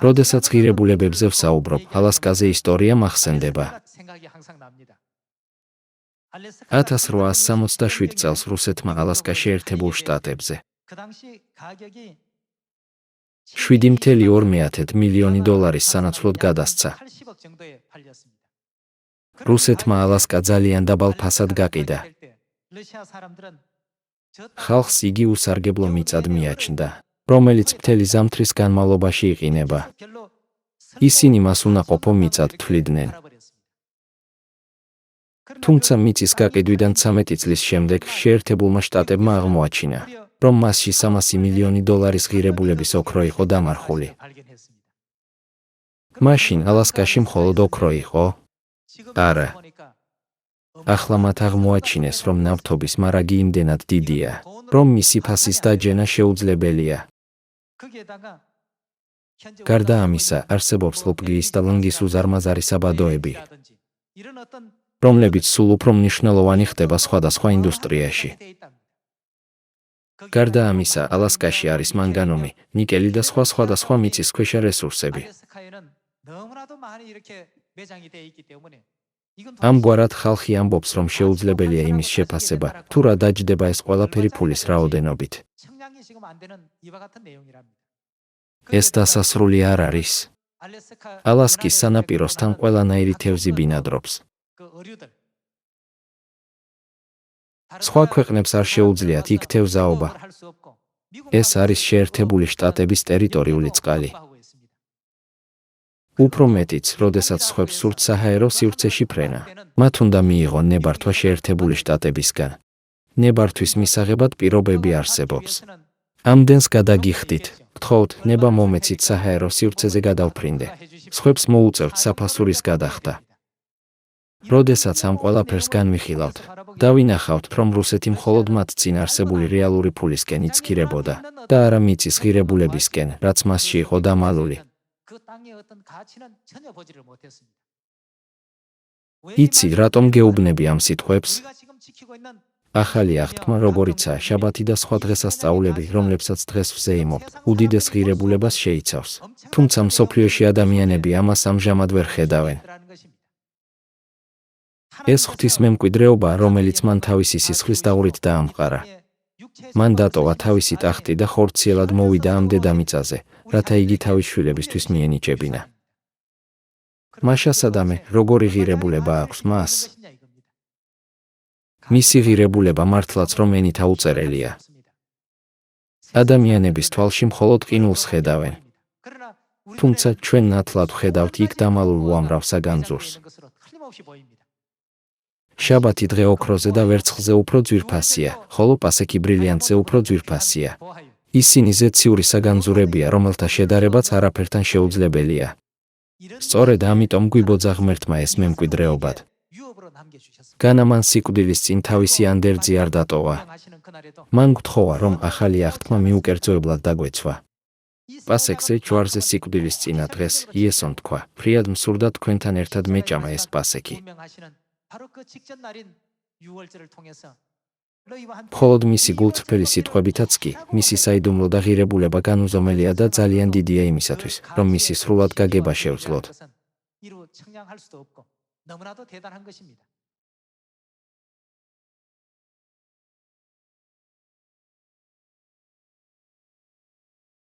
როდესაც ღირებულებებზე ვსაუბრობ, ალასკაზე ისტორია მახსენდება. 1867 წელს რუსეთმა ალასკაში ერთებულ შტატებზე 7,2 მილიონი დოლარის სანაცვლოდ გადასცა. რუსეთმა ალასკა ძალიან დაბალ ფასად გაყიდა. ხალხს იგი უსარგებლო მიწად მიაჩნდა, რომელიც მთელი ზამთრის განმავლობაში იყინება. ისინი მას უნაყოფო მიწად თვლიდნენ. თუმცა მიწის გაყიდვიდან 13 წლის შემდეგ შეერთებულმა შტატებმა აღმოაჩინა, რომ მასში 300 მილიონი დოლარის ღირებულების ოქრო იყო დამარხული. მაშინ ალასკაში მხოლოდ ოქრო იყო? არა. ახლა მათ აღმოაჩინეს, რომ ნავთობის მარაგი იმდენად დიდია, რომ მისი ფასის დაჯენა შეუძლებელია. გარდა ამისა, არსებობს ლპგ-ის და ლნგ-ის უზარმაზარი საბადოები, რომლებიც სულ უფრო მნიშვნელოვანი ხდება სხვადასხვა ინდუსტრიაში. გარდა ამისა, ალასკაში არის მანგანუმი, ნიკელი და სხვა სხვადასხვა მიწისქვეშა რესურსები. ამგვარად ხალხი ამბობს, რომ შეუძლებელია იმის შეფასება, თუ რა დაჯდება ეს ყველაფერი ფულის რაოდენობით. ეს დასასრული არ არის. ალასკის სანაპიროსთან ყველანაირი თევზი ბინადრობს. სხვა ქვეყნებს არ შეუძლიათ იქ თევზაობა. ეს არის შეერთებული შტატების ტერიტორიული წყალი. უფრო მეტიც, როდესაც სხვებს სურთ საჰაერო სივრცეში ფრენა, მათ უნდა მიიღონ ნებართვა შეერთებული შტატებისგან. ნებართვის მისაღებად პირობები არსებობს. ამდენს გადაგიხდით, გთხოვთ, ნება მომეცით საჰაერო სივრცეზე გადავფრინდე. სხვებს მოუწევთ საფასურის გადახდა. როდესაც ამ ყველაფერს განვიხილავთ, დავინახავთ, რომ რუსეთი მხოლოდ მათ წინ არსებული რეალური ფულისკენ იცქირებოდა და არა მიწის ღირებულებისკენ, რაც მასში იყო დამალული. იცი, რატომ გეუბნები ამ სიტყვებს? ახალი აღთქმა, როგორიცაა შაბათი და სხვა დღესასწაულები, რომლებსაც დღეს ვზეიმობთ, უდიდეს ღირებულებას შეიცავს. თუმცა მსოფლიოში ადამიანები ამას ამჟამად ვერ ხედავენ. ეს ღვთისმემკვიდრეობა, რომელიც მან თავისი სისხლის დაღვრით დაამყარა. მან დატოვა თავისი ტახტი და ხორციელად მოვიდა ამ დედამიწაზე, რათა იგი თავის შვილებისთვის მიენიჭებინა. მაშა სადამე, როგორი ღირებულება აქვს მას? მისი ღირებულება მართლაც რომ ენით აუწერელია. ადამიანების თვალში მხოლოდ ყინულს ხედავენ. თუმცა ჩვენ ნათლად ვხედავთ იქ დამალულ უამრავ საგანძურს. შაბათი დღე ოქროზე და ვერცხლზე უფრო ძვირფასია, ხოლო პასექი ბრილიანტზე უფრო ძვირფასია. ისინი ზეციური საგანძურებია, რომელთა შედარებაც არაფერთან შეუძლებელია. სწორედ ამიტომ გვიბოძა ღმერთმა ეს მემკვიდრეობად. განა მან სიკვდილის წინ თავისი ანდერძი არ დატოვა. მან გთხოვა, რომ ახალი აღთქმა მიუკერძოებლად დაგვეცვა. პასექზე ჯვარზე სიკვდილის წინა დღეს იესომ თქვა, ფრიად მსურდა თქვენთან ერთად მეჭამა ეს პასექი. მხოლოდ მისი გულწრფელი სიტყვებითაც კი, მისი საიდუმლო და ღირებულება განუზომელია და ძალიან დიდია იმისათვის, რომ მისი სრულად გაგება შევძლოთ.